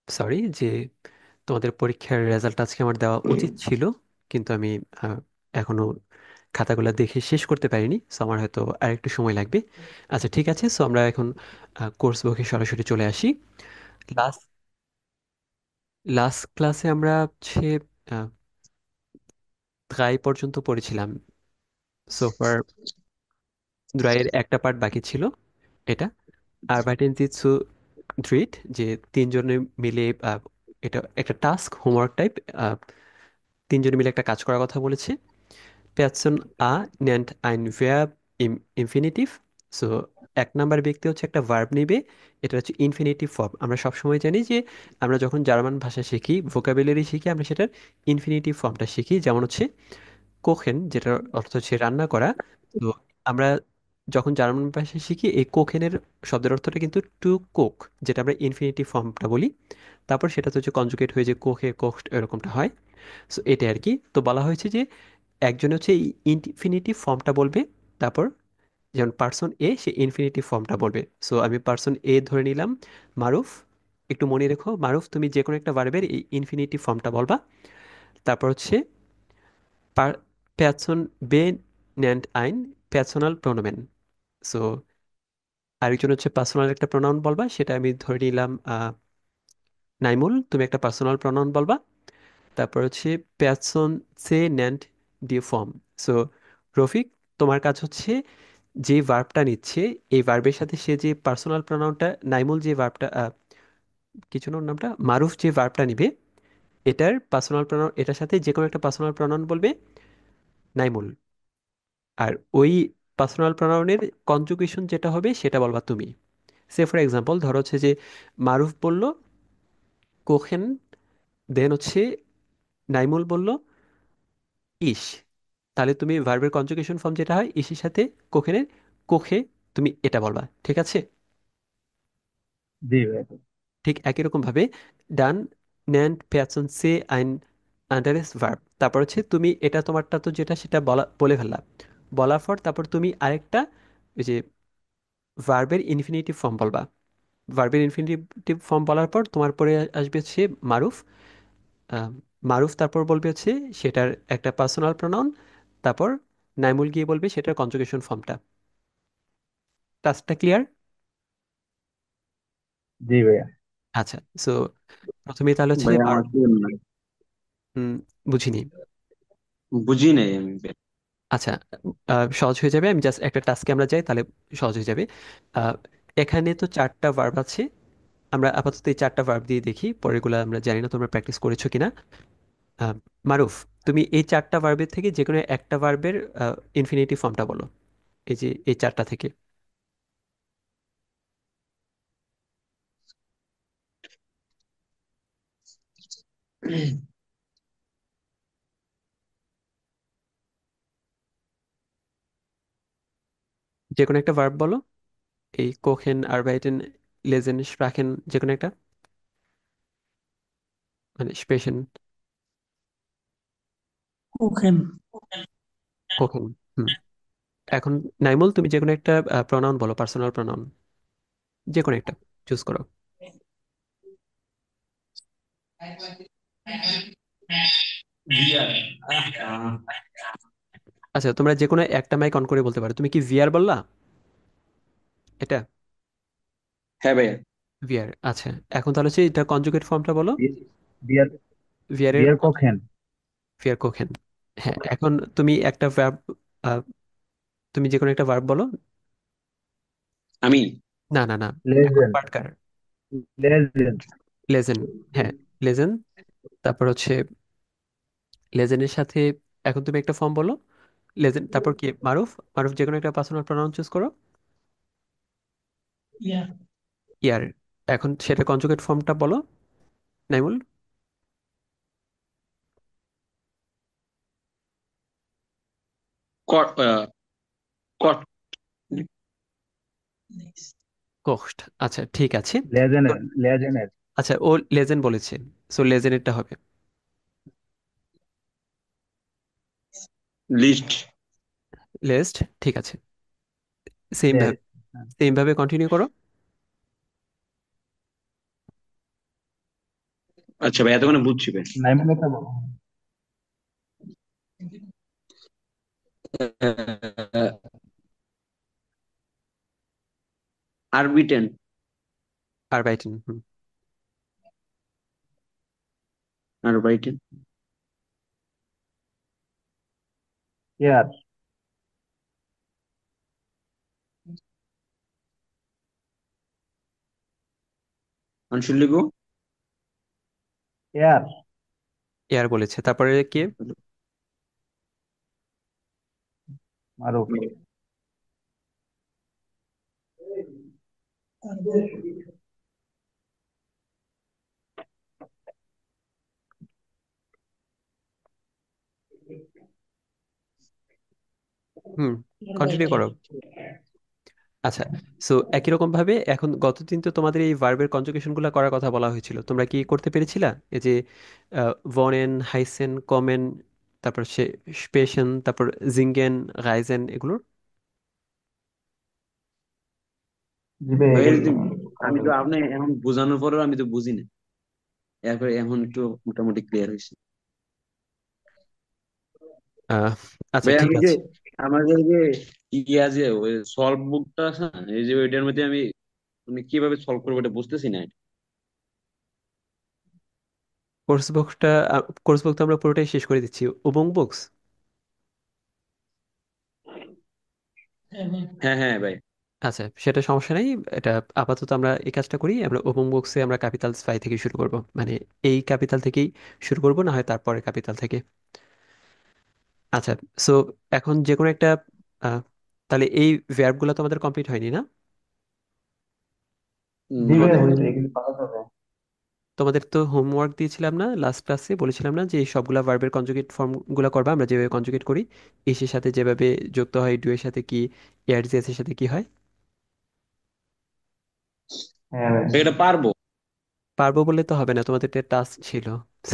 Sorry যে তোমাদের পরীক্ষার রেজাল্ট আজকে আমার দেওয়া উচিত ছিল, কিন্তু আমি আহ, এখনো খাতাগুলো দেখে শেষ করতে পারিনি, সো আমার হয়তো আরেকটু সময় লাগবে। আচ্ছা ঠিক আছে, সো আমরা এখন কোর্স বুকে সরাসরি চলে আসি। লাস্ট লাস্ট ক্লাসে আমরা হচ্ছে আহ, 3 পর্যন্ত পড়েছিলাম। সোফার দ্রায়ের একটা পার্ট বাকি ছিল, এটা আরবাইটেন জিতসু ড্রিট, যে তিনজনে মিলে এটা একটা টাস্ক হোমওয়ার্ক টাইপ, তিনজনে মিলে একটা কাজ করার কথা বলেছে। Person A nennt ein Verb im Infinitiv. So এক নাম্বার ব্যক্তি হচ্ছে একটা ভার্ব নিবে, এটা হচ্ছে ইনফিনিটিভ ফর্ম। আমরা সবসময় জানি যে আমরা যখন জার্মান ভাষা শিখি, ভোকাবুলারি শিখি, আমরা সেটার ইনফিনিটিভ ফর্মটা শিখি। যেমন হচ্ছে কোখেন, যেটার অর্থ হচ্ছে রান্না করা। তো আমরা যখন জার্মান ভাষা শিখি, এই কোখেনের শব্দের অর্থটা কিন্তু টু কোক, যেটা আমরা ইনফিনিটিভ ফর্মটা বলি। তারপর সেটা তো হচ্ছে কনজুগেট হয়ে যে কোখে কোখ এরকমটা হয়। সো এটা আর কি। তো বলা হয়েছে যে একজন হচ্ছে এই ইনফিনিটিভ ফর্মটা বলবে, তারপর যেমন পার্সন এ সে ইনফিনিটিভ ফর্মটা বলবে। সো আমি পার্সন এ ধরে নিলাম মারুফ। একটু মনে রেখো, মারুফ তুমি যে কোনো একটা ভার্বের এই ইনফিনিটিভ ফর্মটা বলবা। তারপর হচ্ছে পার্সন বে নেন্ট আইন পার্সোনাল প্রোনোমেন। সো আরেকজন হচ্ছে পার্সোনাল একটা প্রোনাউন বলবা, সেটা আমি ধরে নিলাম নাইমুল, তুমি একটা পার্সোনাল প্রোনাউন বলবা। তারপর হচ্ছে প্যাটসন সে ন্যান্ড ডি ফর্ম। সো রফিক, তোমার কাজ হচ্ছে যে ভার্বটা নিচ্ছে, এই ভার্বের সাথে সে যে পার্সোনাল প্রোনাউনটা, নাইমুল যে ভার্বটা, কিছু না ওর নামটা, মারুফ যে ভার্বটা নিবে, এটার পার্সোনাল প্রোনাউন, এটার সাথে যে কোনো একটা পার্সোনাল প্রোনাউন বলবে নাইমুল। আর ওই পার্সোনাল প্রোনাউনের কনজুগেশন যেটা হবে সেটা বলবা তুমি। সে ফর এক্সাম্পল ধরো হচ্ছে যে মারুফ বলল কোহেন, দেন হচ্ছে নাইমুল বলল ইস, তাহলে তুমি ভার্বের কনজুগেশন ফর্ম যেটা হয় ইসের সাথে কোখেনের কোখে, তুমি এটা বলবা, ঠিক আছে? জি ভাই। ঠিক একই রকম ভাবে ডান ন্যান্ড পেয়ারসন সে আইন আন্ডারেস ভার্ব, তারপর হচ্ছে তুমি এটা তোমারটা তো যেটা সেটা বলা বলে ফেললা, বলার পর তারপর তুমি আরেকটা ওই যে ভার্বের ইনফিনিটিভ ফর্ম বলবা। ভার্বের ইনফিনিটিভ ফর্ম বলার পর তোমার পরে আসবে হচ্ছে মারুফ। আহ, মারুফ তারপর বলবে হচ্ছে সেটার একটা পার্সোনাল প্রোনাউন, তারপর নাইমুল গিয়ে বলবে সেটার কনজুগেশন ফর্মটা। টাস্কটা ক্লিয়ার? জি ভাইয়া। আচ্ছা, সো প্রথমে তাহলে হচ্ছে ভাই আমার কি হুম, বুঝিনি। বুঝি নাই আমি ভাই। আচ্ছা, সহজ হয়ে যাবে, আমি জাস্ট একটা টাস্কে আমরা যাই, তাহলে সহজ হয়ে যাবে। আহ, এখানে তো 4টা ভার্ব আছে, আমরা আপাতত এই 4টা ভার্ব দিয়ে দেখি, পরেরগুলো আমরা জানি না তোমরা প্র্যাকটিস করেছো কিনা। আহ, মারুফ, তুমি এই 4টা ভার্বের থেকে যে কোনো একটা ভার্বের ইনফিনিটিভ ফর্মটা বলো, এই যে এই 4টা থেকে যে কোনো একটা ভার্ব বলো। এই কোহেন, আরবাইটেন, লেজেন, স্প্রাখেন, যে কোনো একটা, মানে স্পেশন, ওখান কোহেন। হুম, এখন নাইমুল, তুমি যে কোনো একটা প্রনাউন বলো, পার্সোনাল প্রনাউন, যে কোনো একটা চুজ করো। বিয়ার। আচ্ছা, তোমরা যে কোনো একটা মাইক অন করে বলতে পারো। তুমি কি ভিআর বললা? এটা হ্যাঁ ভাইয়া। ভিআর, আচ্ছা। এখন তাহলে হচ্ছে এটা কনজুগেট ফর্মটা বলো। বিয়ার। ভিআর এর বিয়ার কখন? VR Cohen. হ্যাঁ, এখন তুমি একটা ভার্ব, তুমি যে কোনো একটা ভার্ব বলো। আমি না না না, এখন লেজেন্ড। পার্টকার। লেজেন্ড। লেজেন, হ্যাঁ, লেজেন। তারপর হচ্ছে লেজেনের সাথে এখন তুমি একটা ফর্ম বলো, লেজেন, তারপর কি মারুফ, মারুফ যে কোনো একটা পার্সোনাল প্রনাউন চুজ করো। ইয়ার। ইয়ার, এখন সেটা কনজুগেট ফর্মটা বলো নাইমুল। কট কট কোস্ট, আচ্ছা ঠিক আছে। তো লেজেন্ড। লেজেন্ড। আচ্ছা, ও লেজেন্ড বলেছে, সো লেজেন্ডটা হবে লিস্ট। লেস্ট, ঠিক আছে। সেম ভাবে, লেজ। সেম ভাবে কন্টিনিউ করো। আচ্ছা ভাই, এতক্ষণে বুঝছি ভাই। নাইম কথা বলো। আরবিটেন। আরবাইটেন। আরবাইটেন। কেয়ার। আনশিলিগো। কেয়ার। এয়ার বলেছে, তারপরে কে? মারুফ। হুম, কন্টিনিউ করো। আচ্ছা, সো একই রকম ভাবে এখন গতদিন তো তোমাদের এই ভার্বের কনজুগেশন গুলো করার কথা বলা হয়েছিল, তোমরা কি করতে পেরেছিলা? এই যে ভনেন, হাইসেন, কমেন, তারপর সে স্পেশন, তারপর জিঙ্গেন, রাইজেন, এগুলোর। জিবে ভাই এগুলো এই যে, আমি তো কনজুগেট। আপনি এখন বোঝানোর পরেও আমি তো বুঝি না। এরপরে এখন একটু মোটামুটি ক্লিয়ার হয়েছে। আহ, আচ্ছা ভাই ঠিক আমি যে, আছে। আমাদের যে ইয়া যে ওই সলভ বুকটা আছে না, এই যে ওইটার মধ্যে আমি মানে কিভাবে সলভ করবো এটা বুঝতেছি না। কোর্স বুকটা, কোর্স বুক তো আমরা পুরোটাই শেষ করে দিচ্ছি। উবুং বুকস। হ্যাঁ হ্যাঁ ভাই। আচ্ছা, সেটা সমস্যা নেই। এটা আপাতত আমরা এই কাজটা করি, আমরা ওপেন বক্সে আমরা ক্যাপিটাল স্পাই থেকে শুরু করব, মানে এই ক্যাপিটাল থেকেই শুরু করব, না হয় তারপরে ক্যাপিটাল থেকে। আচ্ছা, সো এখন যে কোনো একটা আহ, তাহলে এই ভার্ব গুলো তো আমাদের কমপ্লিট হয়নি না? জিবে আমাদের হয়েছে এগুলো পাওয়া যাবে। তোমাদের তো হোমওয়ার্ক দিয়েছিলাম না লাস্ট ক্লাসে? বলেছিলাম না যে এই সবগুলা ভার্বের কনজুগেট ফর্ম গুলো করবা, আমরা যেভাবে কনজুগেট করি, ইসের সাথে যেভাবে যুক্ত হয়, ডু এর সাথে কি, এর এর সাথে কি হয়। হ্যাঁ ভাই। এটা পারবো। পারবো বললে তো হবে না, তোমাদের একটা টাস্ক ছিল।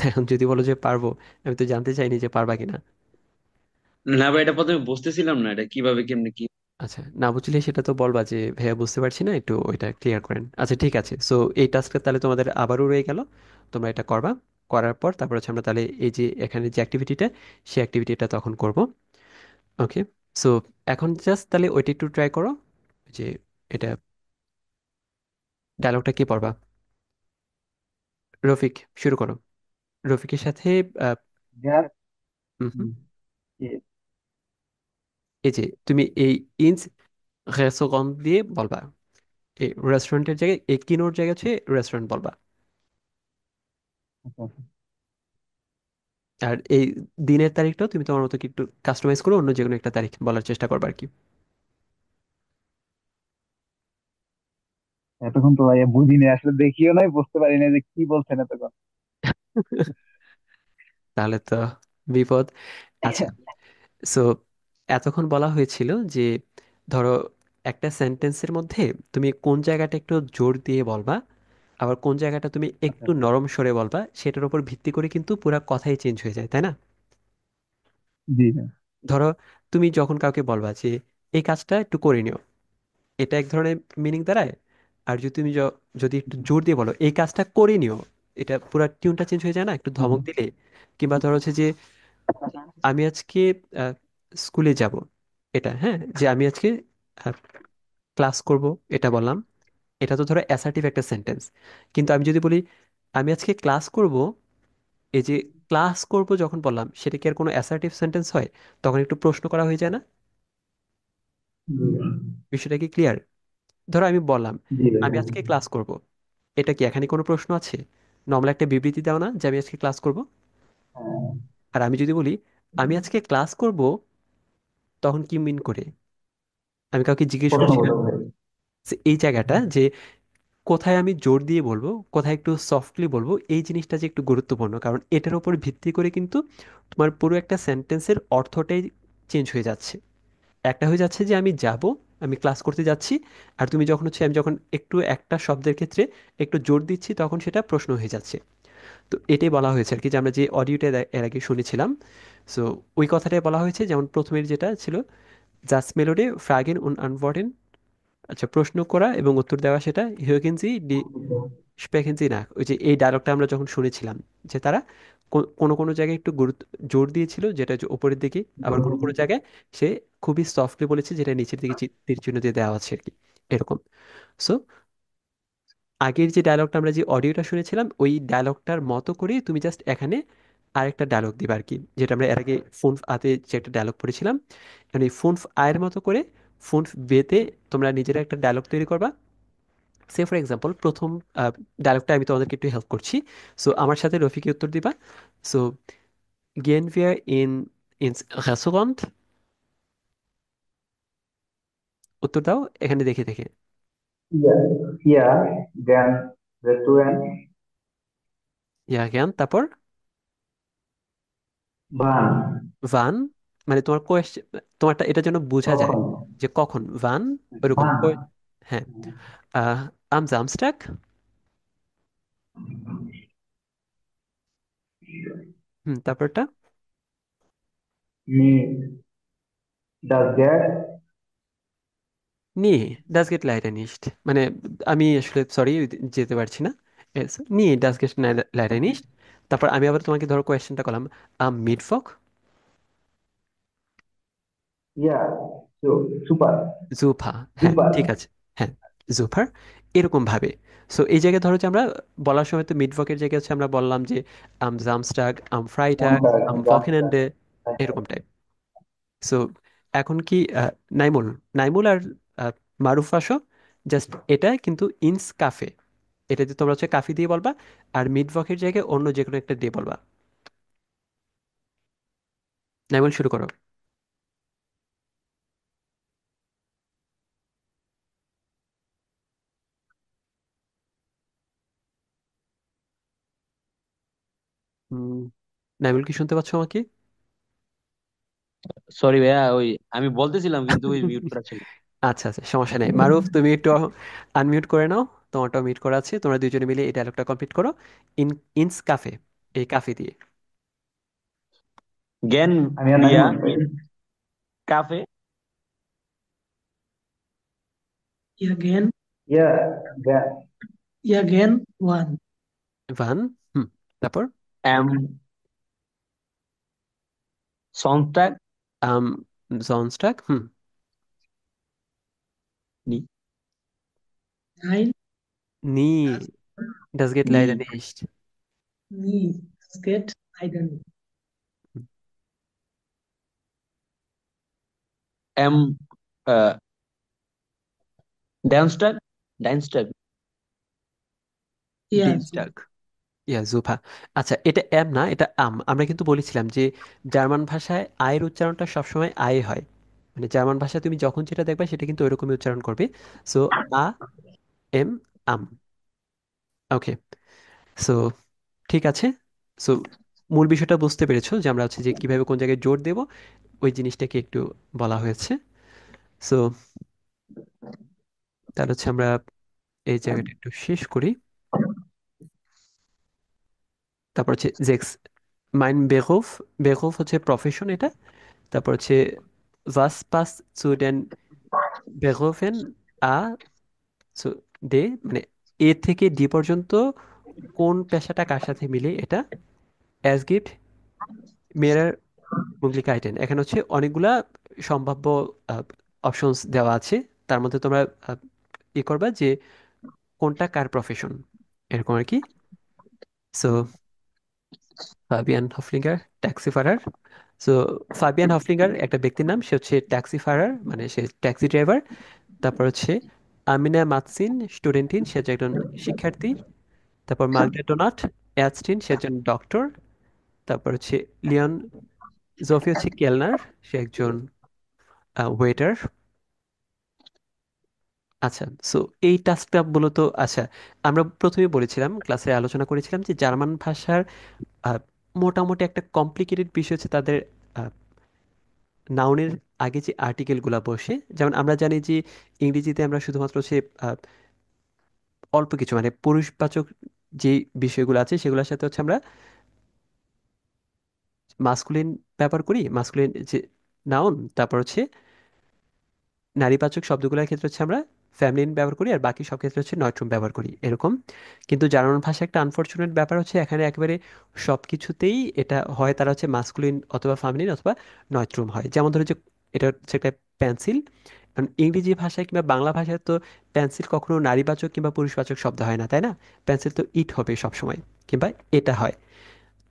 এখন যদি বলো যে পারবো, আমি তো জানতে চাইনি যে পারবা কিনা। না ভাই, এটা প্রথমে বুঝতেছিলাম না এটা কিভাবে কেমনে কি। আচ্ছা, না বুঝলে সেটা তো বলবা যে ভাইয়া বুঝতে পারছি না, একটু ওইটা ক্লিয়ার করেন। আচ্ছা ঠিক আছে, সো এই টাস্কটা তাহলে তোমাদের আবারও রয়ে গেল, তোমরা এটা করবা। করার পর তারপর হচ্ছে আমরা তাহলে এই যে এখানে যে অ্যাক্টিভিটিটা, সেই অ্যাক্টিভিটিটা তখন করব। ওকে, সো এখন জাস্ট তাহলে ওইটা একটু ট্রাই করো, যে এটা ডায়লগটা কি পড়বা। রফিক, শুরু করো। রফিকের সাথে আহ, দেয়ার। হুম হুম, এই যে তুমি এই ইনস রেস্টুরেন্ট দিয়ে বলবা, এই রেস্টুরেন্টের জায়গায়, এই কিনোর জায়গায় হচ্ছে রেস্টুরেন্ট বলবা। আর এই দিনের তারিখটাও তুমি তোমার মতো কি একটু কাস্টমাইজ করে অন্য যে কোনো একটা তারিখ বলার চেষ্টা করবে আর কি। এতক্ষণ তো ভাই বুঝিনি আসলে, দেখিও নাই, বুঝতে পারি না যে কি বলছেন এতক্ষণ। তাহলে তো বিপদ। আচ্ছা, সো এতক্ষণ বলা হয়েছিল যে ধরো একটা সেন্টেন্সের মধ্যে তুমি কোন জায়গাটা একটু জোর দিয়ে বলবা, আবার কোন জায়গাটা তুমি আচ্ছা একটু নরম স্বরে বলবা, সেটার উপর ভিত্তি করে কিন্তু পুরো কথাই চেঞ্জ হয়ে যায়, তাই না? জি হ্যাঁ। ধরো তুমি যখন কাউকে বলবা যে এই কাজটা একটু করে নিও, এটা এক ধরনের মিনিং দাঁড়ায়। আর যদি তুমি যদি একটু জোর দিয়ে বলো এই কাজটা করে নিও, এটা পুরো টিউনটা চেঞ্জ হয়ে যায় না একটু ধমক দিলে? কিংবা ধরো হচ্ছে যে আমি আজকে স্কুলে যাব, এটা হ্যাঁ, যে আমি আজকে ক্লাস করব, এটা বললাম, এটা তো ধরো অ্যাসার্টিভ একটা সেন্টেন্স। কিন্তু আমি যদি বলি আমি আজকে ক্লাস করব, এই যে ক্লাস করব যখন বললাম, সেটা কি আর কোনো অ্যাসার্টিভ সেন্টেন্স হয়? তখন একটু প্রশ্ন করা হয়ে যায় না? জি বিষয়টা কি ক্লিয়ার? ধরো আমি বললাম জি ভাই। আমি আজকে ক্লাস করব, এটা কি এখানে কোনো প্রশ্ন আছে? নর্মাল একটা বিবৃতি দাও না যে আমি আজকে ক্লাস করব। হ্যাঁ, আর আমি যদি বলি আমি আজকে ক্লাস করব, তখন কি মিন করে? আমি কাউকে জিজ্ঞেস করছি না। প্রশ্নবোধক ভাই। যে এই জায়গাটা যে কোথায় আমি জোর দিয়ে বলবো, কোথায় একটু সফটলি বলবো, এই জিনিসটা যে একটু গুরুত্বপূর্ণ, কারণ এটার উপর ভিত্তি করে কিন্তু তোমার পুরো একটা সেন্টেন্সের অর্থটাই চেঞ্জ হয়ে যাচ্ছে। একটা হয়ে যাচ্ছে যে আমি যাব, আমি ক্লাস করতে যাচ্ছি, আর তুমি যখন হচ্ছে আমি যখন একটু একটা শব্দের ক্ষেত্রে একটু জোর দিচ্ছি, তখন সেটা প্রশ্ন হয়ে যাচ্ছে। তো এটাই বলা হয়েছে আর কি, যে আমরা যে অডিওটা এর আগে শুনেছিলাম, সো ওই কথাটাই বলা হয়েছে। যেমন প্রথমের যেটা ছিল, জাস মেলোডি ফ্রাগেন উন আনওয়ার্ডেন আচ্ছা, প্রশ্ন করা এবং উত্তর দেওয়া, সেটা হিউগেনজি ডি স্পেকেনজি না, ওই যে এই ডায়লগটা আমরা যখন শুনেছিলাম, যে তারা কোনো কোনো জায়গায় একটু গুরুত্ব জোর দিয়েছিল যেটা হচ্ছে উপরের দিকে, আবার কোনো কোনো জায়গায় সে খুবই সফটলি বলেছে যেটা নিচের দিকে তীর চিহ্ন দিয়ে দেওয়া আছে আর কি, এরকম। সো আগের যে ডায়লগটা আমরা যে অডিওটা শুনেছিলাম ওই ডায়লগটার মতো করে তুমি জাস্ট এখানে আরেকটা ডায়লগ দিবা আর কি, যেটা আমরা এর আগে ফোন আতে যে একটা ডায়লগ পড়েছিলাম, মানে ফোন আয়ের মতো করে ফোন বেতে তোমরা নিজেরা একটা ডায়লগ তৈরি করবা। সে ফর এক্সাম্পল প্রথম ডায়লগটা আমি তোমাদেরকে একটু হেল্প করছি। সো আমার সাথে রফিকে উত্তর দিবা। So gehen wir ins Restaurant, উত্তর দাও এখানে দেখে দেখে। ইয়া, ইয়া, দেন রেস্টুরেন্ট, ইয়া জ্ঞান, তারপর বান, ভান, মানে তোমার কোয়েশ্চেন, তোমারটা এটা যেন বোঝা যায় কখন, যে কখন ভান, ওইরকম বান, হ্যাঁ। আম জামস্টাক, হুম, তারপরটা নি, ডাস গেট, নি, ডাস গেট লাইডেন ইস্ট, মানে আমি আসলে সরি যেতে পারছি না। নি ডাস গেট লাইডেন ইস্ট। তারপর আমি আবার তোমাকে ধরো কোয়েশ্চেনটা করলাম, আম মিটফক, ইয়া, সুপার, জুফা, হ্যাঁ সুপার, ঠিক আছে, হ্যাঁ জুফার, এরকম ভাবে। সো এই জায়গায় ধরো যে আমরা বলার সময় তো মিডভকের জায়গায় হচ্ছে আমরা বললাম যে আম জামস্টাগ, আম ফ্রাইটাগ, মন্টাগ, আম জাস্টার, ভকেনেন্ডে, এরকম টাইপ। সো এখন কি নাইমুল, নাইমুল আর মারুফ আসো, জাস্ট এটা কিন্তু ইনস কাফে, এটা যে তোমরা হচ্ছে কাফি দিয়ে বলবা, আর মিডভকের জায়গায় অন্য যে কোনো একটা দিয়ে বলবা। নাইমুল শুরু করো। উম, নাইমুল কি শুনতে পাচ্ছ আমাকে? সরি ভাইয়া, ওই আমি বলতেছিলাম কিন্তু ওই মিউট করা ছিল। আচ্ছা আচ্ছা, সমস্যা নেই, মারুফ তুমি একটু আনমিউট করে নাও, তোমারটাও মিউট করা আছে, তোমরা দুজনে মিলে এই ডায়লগটা কমপ্লিট করো। ইন ইনস কাফে, এই কাফে দিয়ে। জ্ঞান আমি বিয়া Naimul, in cafe. Again, yeah, then again, one. ভান, হুম, তারপর এম সন্ট্যাগ আম জনস্টাক, হুম, নি Nein, নি ডাস গেট নি লাইডেন ইস্ট, nie. Es geht leider nicht. এম ড্যান্সটাগ ডাইনস্টাগ Ja, super. ডিনস্টাক, ইয়া জুফা। আচ্ছা, এটা এম না, এটা আম। আমরা কিন্তু বলেছিলাম যে জার্মান ভাষায় আয়ের উচ্চারণটা সবসময় আয়ে হয়, মানে জার্মান ভাষায় তুমি যখন যেটা দেখবে সেটা কিন্তু ওইরকমই উচ্চারণ করবে। সো আ এম, আম। ওকে, সো ঠিক আছে। সো মূল বিষয়টা বুঝতে পেরেছো যে আমরা হচ্ছে যে কিভাবে কোন জায়গায় জোর দেব, ওই জিনিসটাকে একটু বলা হয়েছে। সো তাহলে হচ্ছে আমরা এই জায়গাটা একটু শেষ করি। তারপর হচ্ছে জেক্স মাইন বেহোফ, বেহোফ হচ্ছে প্রফেশন এটা। তারপর হচ্ছে was passt zu den Berufen a zu D, মানে এ থেকে ডি পর্যন্ত কোন পেশাটা কার সাথে মিলে, এটা অ্যাজ গিফট মেরার মুগলিকাইটেন। এখানে হচ্ছে অনেকগুলা সম্ভাব্য অপশনস দেওয়া আছে, তার মধ্যে তোমরা আহ, ই করবা যে কোনটা কার প্রফেশন, এরকম আর কি। সো ফাবিয়ান হফলিঙ্গার ট্যাক্সি ফারার। সো ফাবিয়ান হফলিঙ্গার একটা ব্যক্তির নাম, সে হচ্ছে ট্যাক্সি ফারার, মানে সে ট্যাক্সি ড্রাইভার। তারপর হচ্ছে আমিনা মাতসিন স্টুডেন্টিন, সে হচ্ছে একজন শিক্ষার্থী। তারপর মার্গারেট ডোনাট অ্যাস্টিন, সে একজন ডক্টর। তারপর হচ্ছে লিওন জোফি হচ্ছে কেলনার, সে একজন ওয়েটার। আচ্ছা, সো এই টাস্কটা মূলত, আচ্ছা আমরা প্রথমে বলেছিলাম, ক্লাসে আলোচনা করেছিলাম যে জার্মান ভাষার আহ, মোটামুটি একটা কমপ্লিকেটেড বিষয় হচ্ছে তাদের নাউনের আগে যে আর্টিকেলগুলো বসে। যেমন আমরা জানি যে ইংরেজিতে আমরা শুধুমাত্র হচ্ছে অল্প কিছু, মানে পুরুষবাচক যে বিষয়গুলো আছে সেগুলোর সাথে হচ্ছে আমরা মাস্কুলিন ব্যবহার করি, মাস্কুলিন যে নাউন। তারপর হচ্ছে নারীবাচক শব্দগুলোর ক্ষেত্রে হচ্ছে আমরা ফ্যামিলিন ব্যবহার করি, আর বাকি সব ক্ষেত্রে হচ্ছে নয়ট্রুম ব্যবহার করি এরকম। কিন্তু জার্মান ভাষায় একটা আনফরচুনেট ব্যাপার হচ্ছে এখানে একেবারে সব কিছুতেই এটা হয়, তারা হচ্ছে মাস্কুলিন অথবা ফেমিনিন অথবা নয়ট্রুম হয়। যেমন ধরো যে এটা হচ্ছে একটা পেন্সিল, কারণ ইংরেজি ভাষায় কিংবা বাংলা ভাষায় তো পেন্সিল কখনো নারীবাচক কিংবা পুরুষবাচক শব্দ হয় না, তাই না? পেন্সিল তো ইট হবে সবসময়, কিংবা এটা হয়।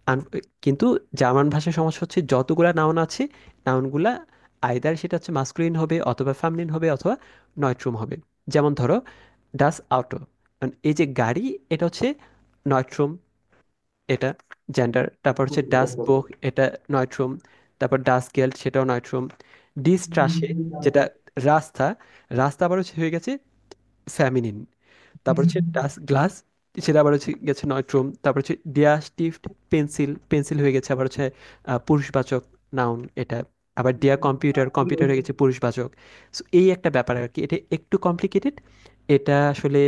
আন- কিন্তু জার্মান ভাষার সমস্যা হচ্ছে যতগুলা নাউন আছে, নাউনগুলা আইদার সেটা হচ্ছে মাস্কুলিন হবে অথবা ফেমিনিন হবে অথবা নয়ট্রুম হবে। যেমন ধরো ডাস আউটো, এই যে গাড়ি, এটা হচ্ছে নয়ট্রুম, এটা জেন্ডার। তারপর হচ্ছে ডাস বোক, এটা নয়ট্রুম। তারপর ডাস গেল্ট, সেটাও নয়ট্রুম। ডি স্ট্রাসে, যেটা রাস্তা, রাস্তা আবার হচ্ছে হয়ে গেছে ফ্যামিনিন। তারপর হচ্ছে ডাস গ্লাস, সেটা আবার হচ্ছে গেছে নয়ট্রুম। তারপর হচ্ছে ডিয়া স্টিফট, পেন্সিল, পেন্সিল হয়ে গেছে আবার হচ্ছে পুরুষবাচক নাউন এটা। আবার ডিয়া কম্পিউটার, কম্পিউটার হয়ে গেছে পুরুষবাচক। সো এই একটা ব্যাপার আর কি, এটা একটু কমপ্লিকেটেড। এটা আসলে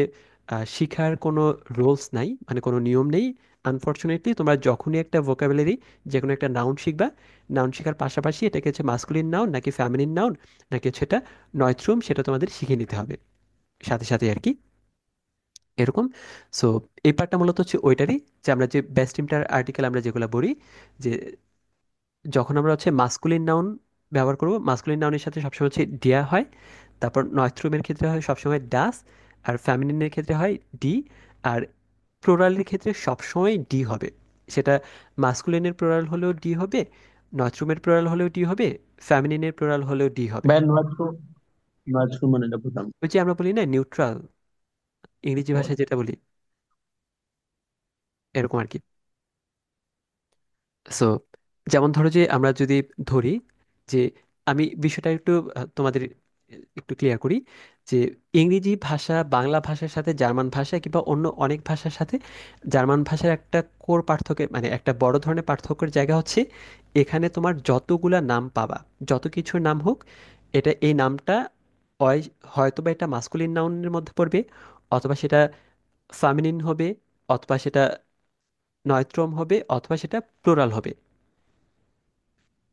শিখার কোনো রুলস নাই, মানে কোনো নিয়ম নেই। আনফর্চুনেটলি তোমরা যখনই একটা ভোকাবুলারি, যে কোনো একটা নাউন শিখবা, নাউন শেখার পাশাপাশি এটাকে হচ্ছে মাস্কুলিন নাউন নাকি ফ্যামিনিন নাউন নাকি হচ্ছে এটা নয়থ্রুম, সেটা তোমাদের শিখে নিতে হবে সাথে সাথে আর কি, এরকম। সো এই পার্টটা মূলত হচ্ছে ওইটারই, যে আমরা যে বেস্ট ইন্টার আর্টিকেল আমরা যেগুলো বলি, যে যখন আমরা হচ্ছে মাস্কুলিন নাউন ব্যবহার করব, মাস্কুলিন নাউনের সাথে সবসময় হচ্ছে ডিয়া হয়। তারপর নয়থ্রুমের ক্ষেত্রে হয় সবসময় ডাস, আর ফ্যামিলিনের ক্ষেত্রে হয় ডি। আর প্লুরালের ক্ষেত্রে সবসময় ডি হবে। সেটা মাস্কুলিনের প্লুরাল হলেও ডি হবে, নয়থ্রুমের প্লুরাল হলেও ডি হবে, ফ্যামিলিনের প্লুরাল হলেও ডি হবে। ভাই নয়ট্রো মানে এটা বুঝলাম। ওই যে আমরা বলি না নিউট্রাল, ইংরেজি ভাষায় যেটা বলি, এরকম আর কি। সো যেমন ধরো যে আমরা যদি ধরি যে, আমি বিষয়টা একটু তোমাদের একটু ক্লিয়ার করি, যে ইংরেজি ভাষা বাংলা ভাষার সাথে জার্মান ভাষা কিংবা অন্য অনেক ভাষার সাথে জার্মান ভাষার একটা কোর পার্থক্যের, মানে একটা বড় ধরনের পার্থক্যের জায়গা হচ্ছে এখানে তোমার যতগুলা নাম পাবা, যত কিছুর নাম হোক, এটা এই নামটা হয়, হয়তোবা এটা মাস্কুলিন নাউনের মধ্যে পড়বে, অথবা সেটা ফেমিনিন হবে, অথবা সেটা নয়ত্রম হবে, অথবা সেটা প্লুরাল হবে।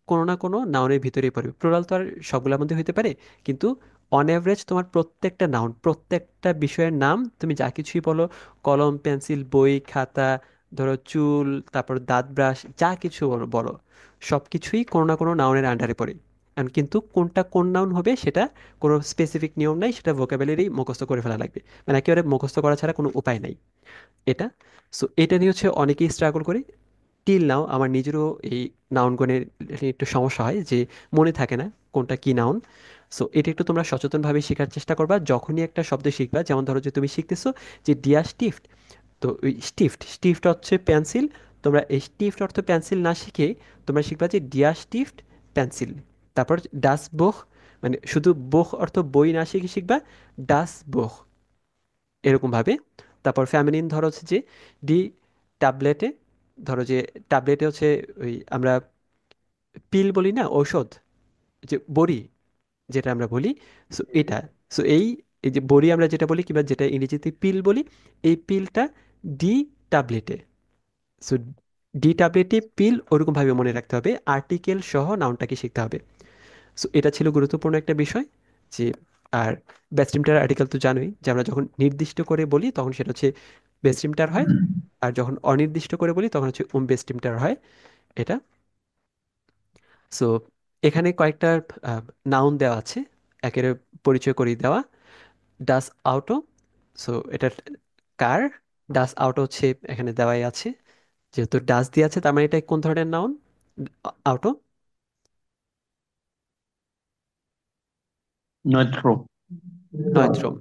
কোনো না কোনো নাউনের ভিতরেই পড়বে। প্লুরাল তো আর সবগুলোর মধ্যে হইতে পারে, কিন্তু অন অ্যাভারেজ তোমার প্রত্যেকটা নাউন, প্রত্যেকটা বিষয়ের নাম তুমি যা কিছুই বলো, কলম, পেন্সিল, বই, খাতা, ধরো চুল, তারপর দাঁত ব্রাশ, যা কিছু বলো বলো, সব কিছুই কোনো না কোনো নাউনের আন্ডারে পড়ে। কিন্তু কোনটা কোন নাউন হবে সেটা কোনো স্পেসিফিক নিয়ম নাই, সেটা ভোকাবুলারি মুখস্থ করে ফেলা লাগবে, মানে একেবারে মুখস্থ করা ছাড়া কোনো উপায় নাই এটা। সো এটা নিয়ে হচ্ছে অনেকেই স্ট্রাগল করে। টিল নাও আমার নিজেরও এই নাউন গণের একটু সমস্যা হয় যে মনে থাকে না কোনটা কি নাউন। সো এটা একটু তোমরা সচেতনভাবে শেখার চেষ্টা করবা যখনই একটা শব্দ শিখবা। যেমন ধরো যে তুমি শিখতেছো যে ডিয়া স্টিফট, তো ওই স্টিফট, স্টিফট হচ্ছে পেন্সিল, তোমরা এই স্টিফট অর্থ পেন্সিল না শিখে তোমরা শিখবা যে ডিয়া স্টিফট পেন্সিল। তারপর ডাস বোখ, মানে শুধু বোখ অর্থ বই না শিখে শিখবা ডাস বোখ, এরকম ভাবে। তারপর ফ্যামিলিন ধরো হচ্ছে যে ডি ট্যাবলেটে, ধরো যে ট্যাবলেটে হচ্ছে ওই আমরা পিল বলি না, ঔষধ, যে বড়ি যেটা আমরা বলি। সো এটা, সো এই এই যে বড়ি আমরা যেটা বলি কিংবা যেটা ইংরেজিতে পিল বলি, এই পিলটা ডি ট্যাবলেটে। সো ডি ট্যাবলেটে পিল, ওরকম ভাবে মনে রাখতে হবে, আর্টিকেল সহ নাউনটাকে শিখতে হবে। সো এটা ছিল গুরুত্বপূর্ণ একটা বিষয়। যে আর বেস্টিমটার আর্টিকেল তো জানোই, যে আমরা যখন নির্দিষ্ট করে বলি তখন সেটা হচ্ছে বেস্টিমটার হয়, আর যখন অনির্দিষ্ট করে বলি তখন হচ্ছে বেস্টিমটার হয় এটা। সো এখানে কয়েকটা নাউন দেওয়া আছে, একের পরিচয় করিয়ে দেওয়া। ডাস আউটো, সো এটা কার, ডাস আউটো হচ্ছে এখানে দেওয়াই আছে, যেহেতু ডাস দিয়ে আছে তার মানে এটা কোন ধরনের নাউন? আউটো, নয়ট্রো নয়থ্রম,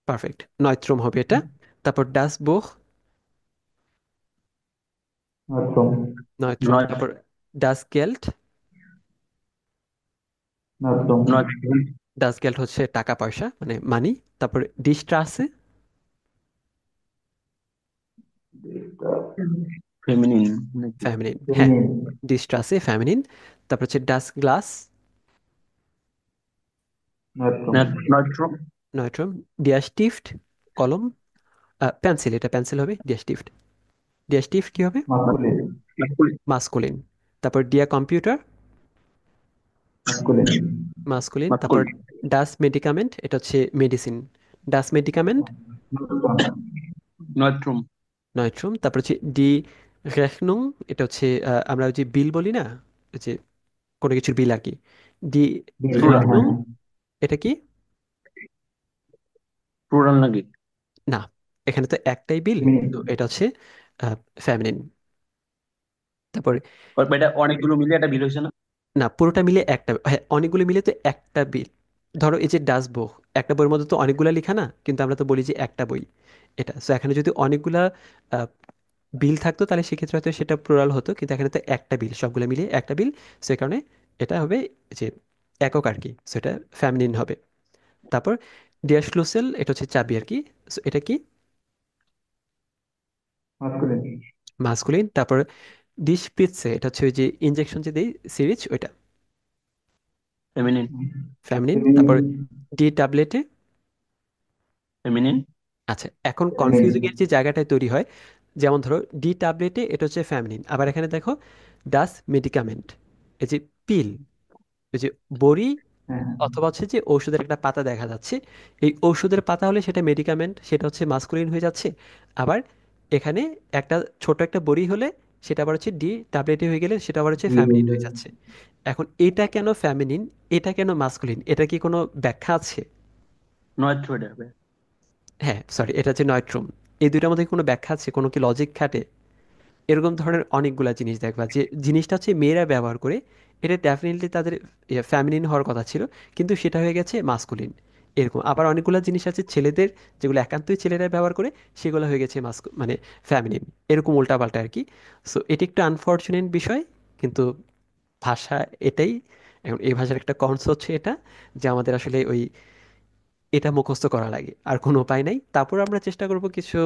পারফেক্ট, নয়থ্রম হবে এটা। তারপর ডাস বুখ, নয়তো নয়থ্রম। নয় তারপর ডাস গেল্ট, নয়তো নয়ট্রো ডাস গেল্ট হচ্ছে টাকা পয়সা, মানে মানি। তারপর ডিস্ট্রাসে, ফেমিনিন নাকি ফ্যামিলিন, হ্যাঁ, ডিস্ট্রাসে ফ্যামিলিন। তারপর হচ্ছে ডাস গ্লাস, নয়তো নয়ট্রো নয়ট্রম। ডিয়া স্টিফট, কলম, পেন্সিল, এটা পেন্সিল হবে। ডিয়া স্টিফট, ডিয়া স্টিফট কি হবে? Masculine masculine. তারপর ডিয়া কম্পিউটার, মাস্কুলিন মাস্কুলিন। তারপর মাস্কুল ডাস মেডিকামেন্ট, এটা হচ্ছে মেডিসিন, ডাস মেডিকামেন্ট, নয়ট্রুম। নয়ট্রুম। তারপর হচ্ছে ডি রেখনুং, এটা হচ্ছে আমরা ওই যে বিল বলি না, ওই যে কোনো কিছুর বিল আর কি। ডি হ্যাঁ প্লুরাল। হ্যাঁ রেখনুং, এটা কি? প্লুরাল নাকি? না, এখানে তো একটাই বিল, তো এটা হচ্ছে ফ্যামিলিন। তারপর এটা অনেকগুলো মিলে একটা বিল হয়েছে না? না, পুরোটা মিলে একটা, হ্যাঁ অনেকগুলো মিলে তো একটা বিল। ধরো এই যে ডাস বই, একটা বইয়ের মধ্যে তো অনেকগুলা লেখা না, কিন্তু আমরা তো বলি যে একটা বই। এটা সো এখানে যদি অনেকগুলা বিল থাকতো তাহলে সেক্ষেত্রে হয়তো সেটা প্লুরাল হতো, কিন্তু এখানে তো একটা বিল, সবগুলো মিলিয়ে একটা বিল। সে কারণে এটা হবে যে একক আর কি, সো এটা ফ্যামিলিন হবে। তারপর ডিয়ার শ্লুসেল, এটা হচ্ছে চাবি আর কি। সো এটা কি? মাস্কুলিন। মাস্কুলিন। তারপর ডি স্প্রিৎসে, এটা হচ্ছে ওই যে ইনজেকশন যে দেই সিরিজ, ওইটা ফেমিনিন। ফ্যামিলিন। তারপর ডি ট্যাবলেটে। ফেমিনিন। আচ্ছা, এখন কনফিউজিং এর যে জায়গাটায় তৈরি হয়, যেমন ধরো ডি ট্যাবলেটে এটা হচ্ছে ফ্যামিলিন, আবার এখানে দেখো ডাস মেডিকামেন্ট, এই যে পিল, এই যে বড়ি অথবা হচ্ছে যে ঔষধের একটা পাতা দেখা যাচ্ছে, এই ঔষধের পাতা হলে সেটা মেডিকামেন্ট, সেটা হচ্ছে মাস্কুলিন হয়ে যাচ্ছে। আবার এখানে একটা ছোট একটা বড়ি হলে সেটা আবার হচ্ছে ডি ট্যাবলেটে হয়ে গেলে সেটা আবার হচ্ছে ফ্যামিলিন হয়ে যাচ্ছে। এখন এটা কেন ফ্যামিলিন, এটা কেন মাস্কুলিন, এটা কি কোনো ব্যাখ্যা আছে? নয়ট্রো এটা হবে। হ্যাঁ সরি, এটা হচ্ছে নয়ট্রোম। এই দুইটার মধ্যে কি কোনো ব্যাখ্যা আছে, কোনো কি লজিক খাটে? এরকম ধরনের অনেকগুলা জিনিস দেখবা যে জিনিসটা হচ্ছে মেয়েরা ব্যবহার করে, এটা ডেফিনেটলি তাদের ফ্যামিলিন হওয়ার কথা ছিল, কিন্তু সেটা হয়ে গেছে মাস্কুলিন। এরকম আবার অনেকগুলো জিনিস আছে ছেলেদের, যেগুলো একান্তই ছেলেরা ব্যবহার করে, সেগুলো হয়ে গেছে মানে ফ্যামিলিন। এরকম উল্টাপাল্টা আর কি। সো এটি একটু আনফর্চুনেট বিষয়, কিন্তু ভাষা এটাই। এখন এই ভাষার একটা কনস হচ্ছে এটা, যে আমাদের আসলে ওই এটা মুখস্থ করা লাগে, আর কোনো উপায় নাই। তারপর আমরা চেষ্টা করব কিছু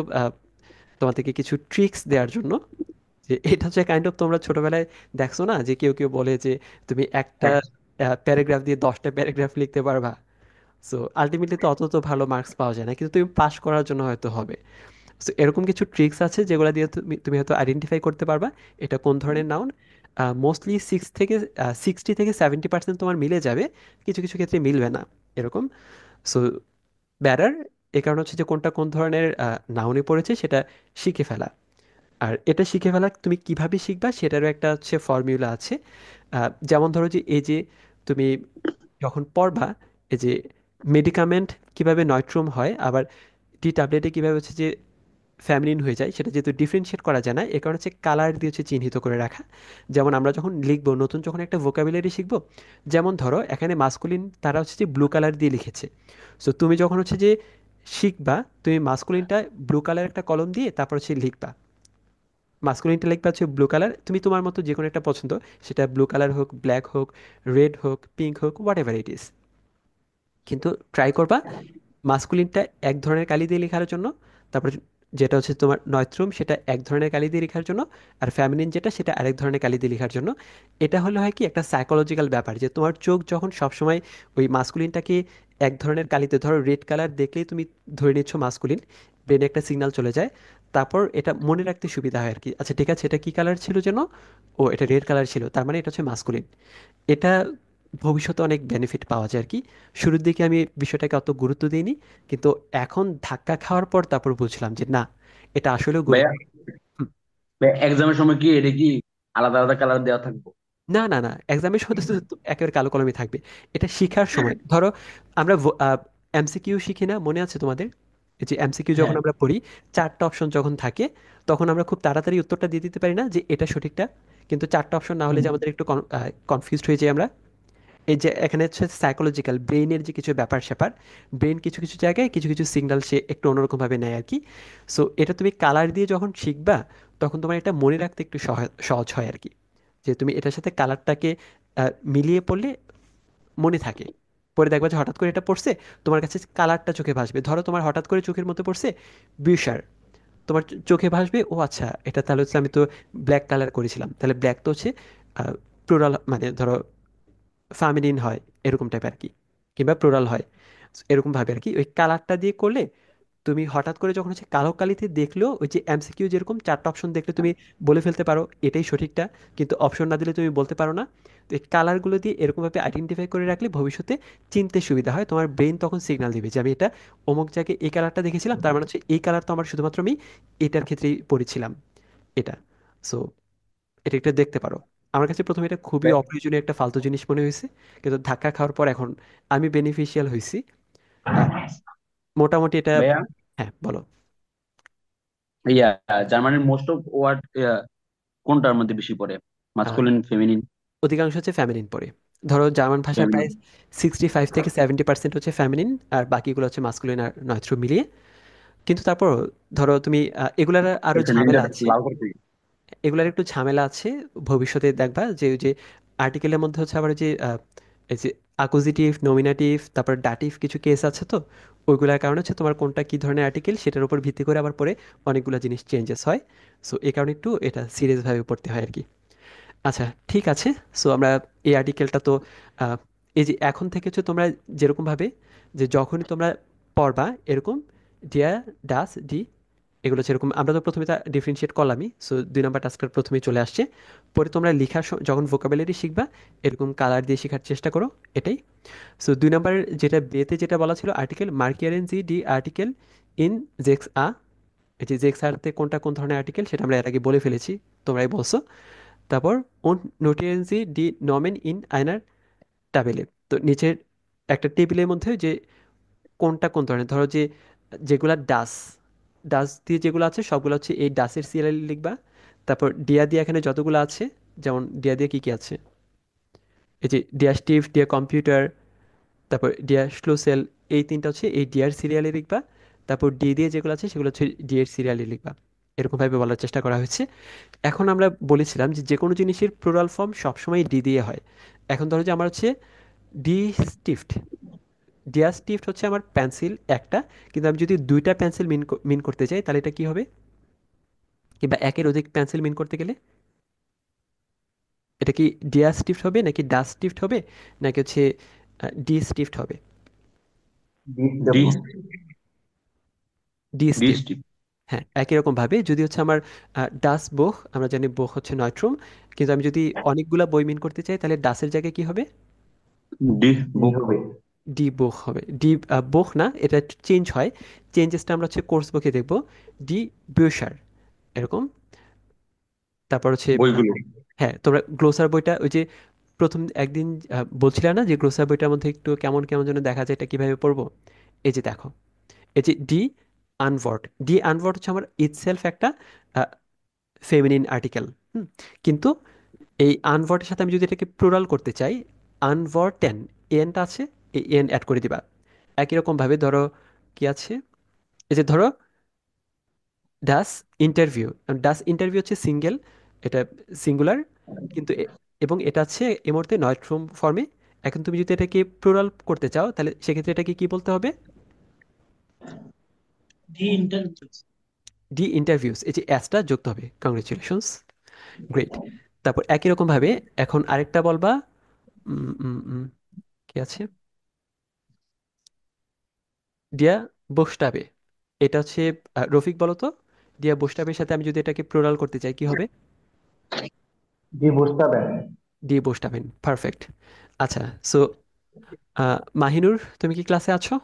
তোমাদেরকে কিছু ট্রিক্স দেওয়ার জন্য, যে এটা হচ্ছে কাইন্ড অফ, তোমরা ছোটবেলায় দেখছো না যে কেউ কেউ বলে যে তুমি একটা প্যারাগ্রাফ দিয়ে 10টা প্যারাগ্রাফ লিখতে পারবা। সো আলটিমেটলি তো অত তো ভালো মার্কস পাওয়া যায় না, কিন্তু তুমি পাস করার জন্য হয়তো হবে। সো এরকম কিছু ট্রিক্স আছে যেগুলো দিয়ে তুমি তুমি হয়তো আইডেন্টিফাই করতে পারবা এটা কোন ধরনের নাউন। মোস্টলি 60 থেকে 70% তোমার মিলে যাবে, কিছু কিছু ক্ষেত্রে মিলবে না, এরকম। সো ব্যাটার এ কারণ হচ্ছে যে কোনটা কোন ধরনের নাউনে পড়েছে সেটা শিখে ফেলা। আর এটা শিখে ফেলা তুমি কিভাবে শিখবা সেটারও একটা হচ্ছে ফর্মুলা আছে। যেমন ধরো যে এই যে তুমি যখন পড়বা, এই যে মেডিকামেন্ট কিভাবে নয়ট্রুম হয়, আবার টি ট্যাবলেটে কিভাবে হচ্ছে যে ফ্যামিলিন হয়ে যায়, সেটা যেহেতু ডিফারেন্সিয়েট করা যায় না, এ কারণে হচ্ছে কালার দিয়ে হচ্ছে চিহ্নিত করে রাখা। যেমন আমরা যখন লিখবো, নতুন যখন একটা ভোকাবুলারি শিখবো, যেমন ধরো এখানে মাস্কুলিন তারা হচ্ছে যে ব্লু কালার দিয়ে লিখেছে। সো তুমি যখন হচ্ছে যে শিখবা, তুমি মাস্কুলিনটা ব্লু কালার একটা কলম দিয়ে তারপর হচ্ছে লিখবা। মাস্কুলিনটা লিখবা হচ্ছে ব্লু কালার, তুমি তোমার মতো যে কোনো একটা পছন্দ, সেটা ব্লু কালার হোক, ব্ল্যাক হোক, রেড হোক, পিঙ্ক হোক, হোয়াট এভার ইট ইজ। কিন্তু ট্রাই করবা মাস্কুলিনটা এক ধরনের কালি দিয়ে লেখার জন্য, তারপর যেটা হচ্ছে তোমার নয়ত্রম সেটা এক ধরনের কালি দিয়ে লেখার জন্য, আর ফ্যামিলিন যেটা সেটা আরেক ধরনের কালি দিয়ে লেখার জন্য। এটা হলো হয় কি একটা সাইকোলজিক্যাল ব্যাপার, যে তোমার চোখ যখন সবসময় ওই মাস্কুলিনটাকে এক ধরনের কালিতে, ধরো রেড কালার দেখলেই তুমি ধরে নিচ্ছ মাস্কুলিন, ব্রেনে একটা সিগন্যাল চলে যায়। তারপর এটা মনে রাখতে সুবিধা হয় আর কি, আচ্ছা ঠিক আছে এটা কি কালার ছিল যেন, ও এটা রেড কালার ছিল, তার মানে এটা হচ্ছে মাস্কুলিন। এটা ভবিষ্যতে অনেক বেনিফিট পাওয়া যায় আর কি। শুরুর দিকে আমি বিষয়টাকে অত গুরুত্ব দিইনি, কিন্তু এখন ধাক্কা খাওয়ার পর তারপর বুঝলাম যে না, এটা আসলেও ভাইয়া, গুরুত্ব। হুম, এক্সামের সময় কি এটা কি আলাদা আলাদা কালার দেওয়া থাকবো? না না না, এক্সামের সময় তো একেবারে কালো কলমে থাকবে। এটা শিখার সময় ধরো আমরা এমসিকিউ শিখি না, মনে আছে তোমাদের? এই যে এমসিকিউ যখন হ্যাঁ। আমরা পড়ি, চারটা অপশন যখন থাকে, তখন আমরা খুব তাড়াতাড়ি উত্তরটা দিয়ে দিতে পারি না যে এটা সঠিকটা, কিন্তু চারটা অপশন না হলে যে আমাদের একটু কনফিউজড হয়ে যাই আমরা। এই যে এখানে হচ্ছে সাইকোলজিক্যাল ব্রেইনের যে কিছু ব্যাপার স্যাপার, ব্রেন কিছু কিছু জায়গায় কিছু কিছু সিগন্যাল সে একটু অন্যরকম ভাবে নেয় আর কি। সো এটা তুমি কালার দিয়ে যখন শিখবা, তখন তোমার এটা মনে রাখতে একটু সহজ হয় আর কি, যে তুমি এটার সাথে কালারটাকে মিলিয়ে পড়লে মনে থাকে। পরে দেখবা যে হঠাৎ করে এটা পড়ছে, তোমার কাছে কালারটা চোখে ভাসবে। ধরো তোমার হঠাৎ করে চোখের মধ্যে পড়ছে বিউসার, তোমার চোখে ভাসবে ও আচ্ছা, এটা তাহলে হচ্ছে আমি তো ব্ল্যাক কালার করেছিলাম, তাহলে ব্ল্যাক তো হচ্ছে প্লুরাল, মানে ধরো ফ্যামিলিন হয়, এরকম টাইপ আর কি, কিংবা প্লুরাল হয়। এরকম ভাবে আর কি ওই কালারটা দিয়ে করলে তুমি হঠাৎ করে যখন হচ্ছে কালো কালিতে দেখলেও ওই যে এমসিকিউ যেরকম চারটা অপশন দেখলে তুমি বলে ফেলতে পারো এটাই সঠিকটা, কিন্তু অপশন না দিলে তুমি বলতে পারো না। তো এই কালারগুলো দিয়ে এরকমভাবে আইডেন্টিফাই করে রাখলে ভবিষ্যতে চিনতে সুবিধা হয়, তোমার ব্রেন তখন সিগন্যাল দিবে যে আমি এটা অমুক জায়গায় এই কালারটা দেখেছিলাম, তার মানে হচ্ছে এই কালার তো আমার শুধুমাত্র আমি এটার ক্ষেত্রেই পড়েছিলাম এটা। সো এটা একটা দেখতে পারো। আমার কাছে প্রথমে এটা খুবই ভাই- অপ্রয়োজনীয় একটা ফালতু জিনিস মনে হয়েছে, কিন্তু ধাক্কা খাওয়ার পর এখন আমি বেনিফিশিয়াল হয়েছি। আহ, মোটামুটি এটা। ভাইয়া, হ্যাঁ বলো। ইয়া জার্মানির মোস্ট অফ ওয়ার্ড কোনটার মধ্যে বেশি পড়ে? আহ, মাস্কুলিন, ফেমিনিন? অধিকাংশ হচ্ছে ফ্যামিলিন পড়ে। ধরো জার্মান ভাষার ফেমিনিন। প্রায় 65 থেকে 70% হচ্ছে ফ্যামিলিন, আর বাকিগুলো হচ্ছে মাস্কুলিন আর নয়ত্র মিলিয়ে। কিন্তু তারপর ধরো তুমি এগুলার আরো একটা ঝামেলা নামটা আছে। লাল করতে। এগুলার একটু ঝামেলা আছে, ভবিষ্যতে দেখবা যে ওই যে আর্টিকেলের মধ্যে হচ্ছে আবার যে এই যে অ্যাকুজিটিভ, নমিনেটিভ, তারপর ডাটিভ কিছু কেস আছে, তো ওইগুলোর কারণে হচ্ছে তোমার কোনটা কি ধরনের আর্টিকেল সেটার উপর ভিত্তি করে আবার পরে অনেকগুলো জিনিস চেঞ্জেস হয়। সো এই কারণে একটু এটা সিরিয়াস ভাবে পড়তে হয় আর কি। আচ্ছা ঠিক আছে। সো আমরা এই আর্টিকেলটা তো আহ, এই যে এখন থেকে হচ্ছে তোমরা যেরকমভাবে যে যখনই তোমরা পড়বা এরকম ডিয়া, ডাস, ডি, এগুলো যেরকম আমরা তো প্রথমে তা ডিফারেন্সিয়েট করলামই, সো 2 নম্বর টাস্কের প্রথমেই চলে আসছে। পরে তোমরা লেখার যখন ভোকাবুলারি শিখবা এরকম কালার দিয়ে শেখার চেষ্টা করো, এটাই। সো 2 নম্বর যেটা বেতে যেটা বলা ছিল আর্টিকেল মার্কিয়ারেন জি ডি আর্টিকেল ইন জেক্স আ, এই যে জেক্স আরতে কোনটা কোন ধরনের আর্টিকেল সেটা আমরা এর আগে বলে ফেলেছি, তোমরাই বলছো। তারপর und notieren Sie die Nomen in einer Tabelle, তো নিচের একটা টেবিলের মধ্যে যে কোনটা কোন ধরনের, ধরো যে যেগুলা ডাস, ডাস দিয়ে যেগুলো আছে সবগুলো হচ্ছে এই ডাসের সিরিয়াল লিখবা। তারপর ডিয়া দিয়ে এখানে যতগুলো আছে, যেমন ডিয়া দিয়ে কি কি আছে, এই যে ডিয়া স্টিভ, ডিয়া কম্পিউটার, তারপর ডিয়া স্লুসেল, এই তিনটা হচ্ছে এই ডিয়ার সিরিয়ালে লিখবা। তারপর ডি দিয়ে যেগুলো আছে সেগুলো হচ্ছে ডি এর সিরিয়ালে লিখবা। এরকমভাবে বলার চেষ্টা করা হয়েছে। এখন আমরা বলেছিলাম যে যে কোনো জিনিসের প্লুরাল ফর্ম সবসময় ডি দিয়ে হয়। এখন ধরো যে আমার হচ্ছে ডি স্টিফট, ডিয়া স্টিফট হচ্ছে আমার পেন্সিল একটা, কিন্তু আমি যদি দুইটা পেন্সিল মিন করতে চাই তাহলে এটা কি হবে, কিংবা একের অধিক পেন্সিল মিন করতে গেলে এটা কি ডিয়া স্টিফট হবে নাকি ডাস স্টিফট হবে নাকি হচ্ছে ডি স্টিফট হবে? ডি। ডি ডি স্টিফট। স্টিপ। হ্যাঁ একই রকম ভাবে যদি হচ্ছে আমার ডাস বোহ, আমরা জানি বোহ হচ্ছে নয়ট্রুম, কিন্তু আমি যদি অনেকগুলা বই মিন করতে চাই তাহলে ডাসের জায়গায় কি হবে? ডি বুক। ডি বুক হবে। ডি বুক না, এটা চেঞ্জ হয়। চেঞ্জেসটা আমরা হচ্ছে কোর্স বুকে দেখবো। ডি বিউশার এরকম। তারপর হচ্ছে বইগুলো। হ্যাঁ তোমরা গ্লোসার বইটা ওই যে প্রথম একদিন বলছিলে না যে গ্লোসার বইটার মধ্যে একটু কেমন কেমন যেন দেখা যায়, এটা কিভাবে পড়বো? এই যে দেখো, এই যে ডি আনভর্ট, ডি আনভর্ট হচ্ছে আমার ইটসেলফ একটা ফেমিনিন আর্টিকেল। কিন্তু এই আনভর্টের সাথে আমি যদি এটাকে প্লুরাল করতে চাই, আনভর্টেন, এনটা আছে, এই এন অ্যাড করে দিবা। একই রকম ভাবে ধরো কি আছে, এই যে ধরো ডাস ইন্টারভিউ, ডাস ইন্টারভিউ হচ্ছে সিঙ্গেল, এটা সিঙ্গুলার, কিন্তু এবং এটা আছে এই মুহূর্তে নয় ফর্মে। এখন তুমি যদি এটাকে প্লুরাল করতে চাও তাহলে সেক্ষেত্রে এটাকে কি বলতে হবে? The interviews. ডি ইন্টারভিউস, এই যে অ্যাসটা যুক্ত হবে। Congratulations, great. তারপর একই রকম ভাবে এখন আরেকটা বলবা। উম, উম, উম, কি আছে, ডিয়া বুশটাবে, এটা হচ্ছে রফিক বলো তো, ডিয়া বুশটাবের সাথে আমি যদি এটাকে প্লুরাল করতে চাই কি হবে? জি বুঝতে পারেন। ডি বুশটাবেন, পারফেক্ট। আচ্ছা সো মাহিনুর, তুমি কি ক্লাসে আছো?